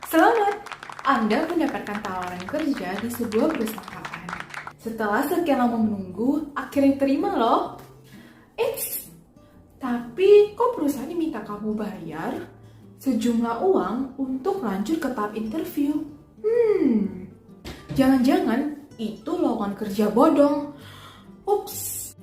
Selamat! Anda mendapatkan tawaran kerja di sebuah perusahaan. Setelah sekian lama menunggu, akhirnya terima loh. Tapi kok perusahaan minta kamu bayar sejumlah uang untuk lanjut ke tahap interview? Jangan-jangan itu lowongan kerja bodong. Ups.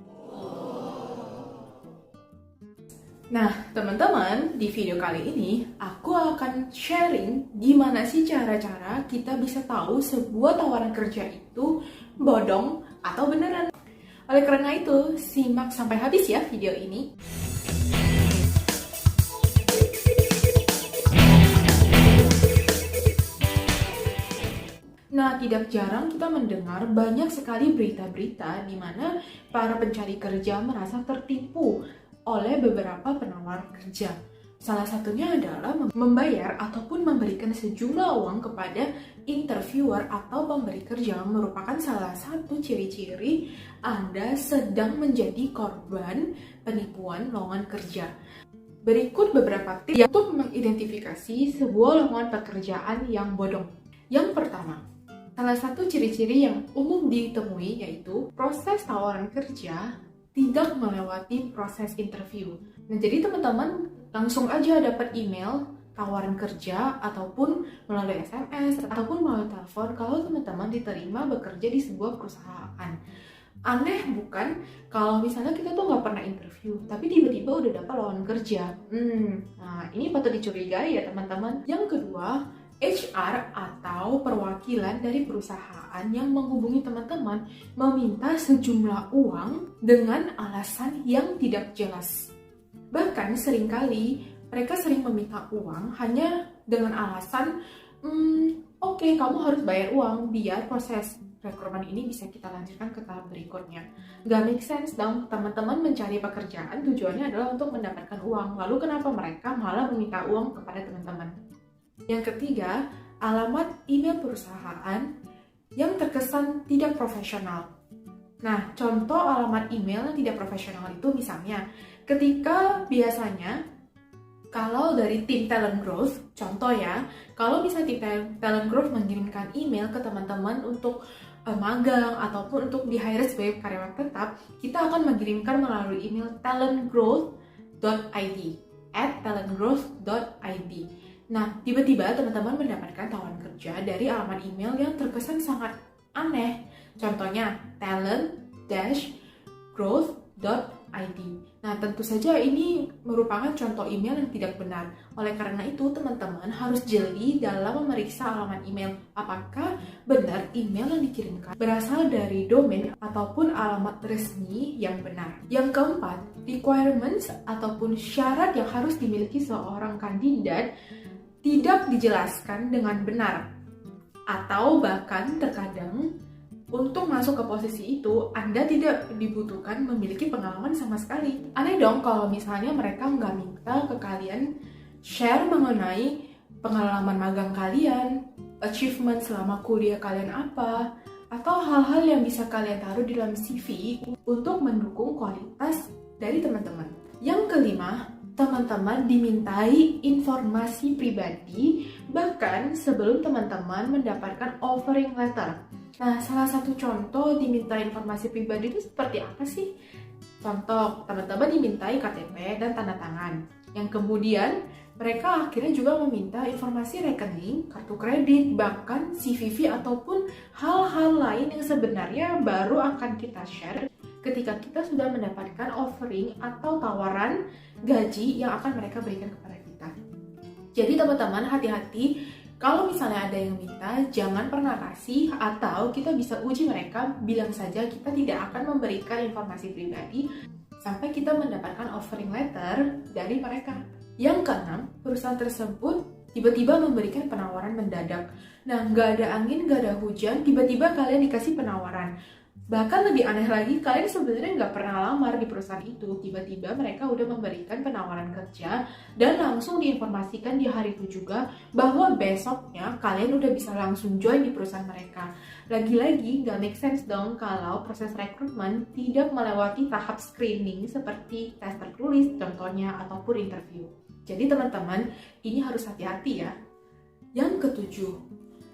Nah, teman-teman, di video kali ini aku akan sharing gimana sih cara-cara kita bisa tahu sebuah tawaran kerja itu bodong atau beneran. Oleh karena itu, simak sampai habis ya video ini. Nah, tidak jarang kita mendengar banyak sekali berita-berita di mana para pencari kerja merasa tertipu oleh beberapa penawar kerja. Salah satunya adalah membayar ataupun memberikan sejumlah uang kepada interviewer atau pemberi kerja, merupakan salah satu ciri-ciri Anda sedang menjadi korban penipuan lowongan kerja. Berikut beberapa tips untuk mengidentifikasi sebuah lowongan pekerjaan yang bodong. Yang pertama, salah satu ciri-ciri yang umum ditemui yaitu proses tawaran kerja tidak melewati proses interview. Nah, jadi teman-teman langsung aja dapat email tawaran kerja ataupun melalui SMS ataupun melalui telepon kalau teman-teman diterima bekerja di sebuah perusahaan. Aneh bukan? Kalau misalnya kita tuh nggak pernah interview, tapi tiba-tiba udah dapat lowongan kerja. Nah, ini patut dicurigai ya teman-teman. Yang kedua, HR atau perwakilan dari perusahaan yang menghubungi teman-teman meminta sejumlah uang dengan alasan yang tidak jelas. Bahkan seringkali mereka sering meminta uang hanya dengan alasan oke, kamu harus bayar uang biar proses rekrutmen ini bisa kita lanjutkan ke tahap berikutnya. Gak make sense dong, teman-teman mencari pekerjaan tujuannya adalah untuk mendapatkan uang. Lalu kenapa mereka malah meminta uang kepada teman-teman? Yang ketiga, alamat email perusahaan yang terkesan tidak profesional. Nah, contoh alamat email yang tidak profesional itu misalnya ketika biasanya kalau dari tim talent growth, contoh ya, kalau misalnya tim talent growth mengirimkan email ke teman-teman untuk magang ataupun untuk di-hire sebagai karyawan tetap, kita akan mengirimkan melalui email talentgrowth.id @talentgrowth.id. Nah, tiba-tiba teman-teman mendapatkan tawaran kerja dari alamat email yang terkesan sangat aneh. Contohnya, talent-growth.id. Nah, tentu saja ini merupakan contoh email yang tidak benar. Oleh karena itu, teman-teman harus jeli dalam memeriksa alamat email. Apakah benar email yang dikirimkan berasal dari domain ataupun alamat resmi yang benar. Yang keempat, requirements ataupun syarat yang harus dimiliki seorang kandidat tidak dijelaskan dengan benar, atau bahkan terkadang untuk masuk ke posisi itu Anda tidak dibutuhkan memiliki pengalaman sama sekali. Aneh dong kalau misalnya mereka nggak minta ke kalian share mengenai pengalaman magang kalian, achievement selama kuliah kalian apa, atau hal-hal yang bisa kalian taruh di dalam CV untuk mendukung kualitas dari teman-teman. Yang kelima, teman-teman dimintai informasi pribadi bahkan sebelum teman-teman mendapatkan offering letter. Nah, salah satu contoh diminta informasi pribadi itu seperti apa sih? Contoh, teman-teman dimintai KTP dan tanda tangan. Yang kemudian mereka akhirnya juga meminta informasi rekening, kartu kredit, bahkan CVV ataupun hal-hal lain yang sebenarnya baru akan kita share ketika kita sudah mendapatkan offering atau tawaran gaji yang akan mereka berikan kepada kita. Jadi teman-teman hati-hati kalau misalnya ada yang minta, jangan pernah kasih atau kita bisa uji mereka, bilang saja kita tidak akan memberikan informasi pribadi sampai kita mendapatkan offering letter dari mereka. Yang keenam, perusahaan tersebut tiba-tiba memberikan penawaran mendadak. Nah, nggak ada angin, nggak ada hujan, tiba-tiba kalian dikasih penawaran. Bahkan lebih aneh lagi, kalian sebenarnya nggak pernah lamar di perusahaan itu. Tiba-tiba mereka udah memberikan penawaran kerja dan langsung diinformasikan di hari itu juga bahwa besoknya kalian udah bisa langsung join di perusahaan mereka. Lagi-lagi nggak make sense dong kalau proses rekrutmen tidak melewati tahap screening seperti tes tertulis contohnya ataupun interview. Jadi teman-teman, ini harus hati-hati ya. Yang Yang ketujuh,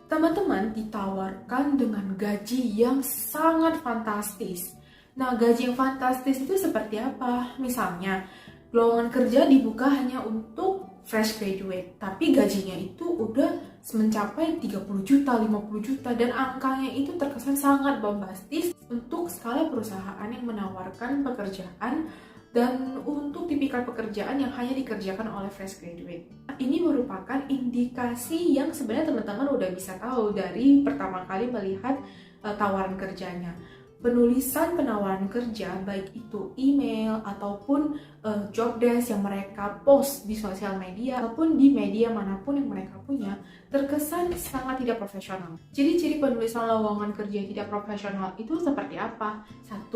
teman-teman ditawarkan dengan gaji yang sangat fantastis. Nah, gaji yang fantastis itu seperti apa? Misalnya, lowongan kerja dibuka hanya untuk fresh graduate, tapi gajinya itu udah mencapai 30 juta, 50 juta, dan angkanya itu terkesan sangat bombastis untuk skala perusahaan yang menawarkan pekerjaan dan untuk tipikal pekerjaan yang hanya dikerjakan oleh fresh graduate. Ini merupakan indikasi yang sebenarnya teman-teman udah bisa tahu dari pertama kali melihat tawaran kerjanya. Penulisan penawaran kerja, baik itu email ataupun job desk yang mereka post di sosial media ataupun di media manapun yang mereka punya, terkesan sangat tidak profesional. Ciri-ciri penulisan lowongan kerja yang tidak profesional itu seperti apa? 1.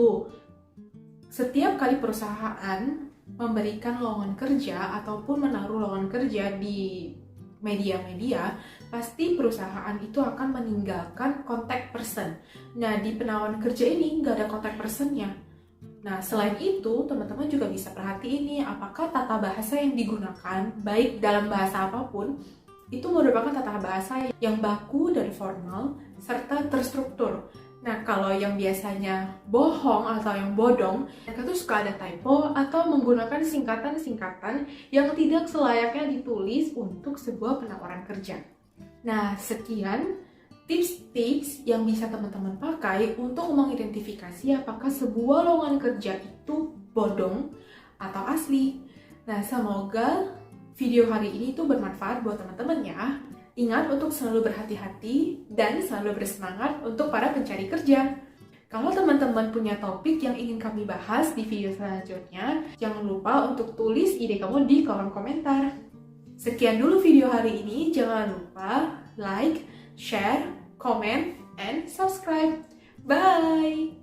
Setiap kali perusahaan memberikan lowongan kerja ataupun menaruh lowongan kerja di media-media, pasti perusahaan itu akan meninggalkan contact person. Nah, di penawaran kerja ini nggak ada contact personnya. Nah, selain itu, teman-teman juga bisa perhatiin nih, apakah tata bahasa yang digunakan, baik dalam bahasa apapun, itu merupakan tata bahasa yang baku dan formal, serta terstruktur. Nah, kalau yang biasanya bohong atau yang bodong, mereka tuh suka ada typo atau menggunakan singkatan-singkatan yang tidak selayaknya ditulis untuk sebuah penawaran kerja. Nah, sekian tips-tips yang bisa teman-teman pakai untuk mengidentifikasi apakah sebuah lowongan kerja itu bodong atau asli. Nah, semoga video hari ini tuh bermanfaat buat teman-teman ya. Ingat untuk selalu berhati-hati dan selalu bersemangat untuk para pencari kerja. Kalau teman-teman punya topik yang ingin kami bahas di video selanjutnya, jangan lupa untuk tulis ide kamu di kolom komentar. Sekian dulu video hari ini, jangan lupa like, share, comment, and subscribe. Bye!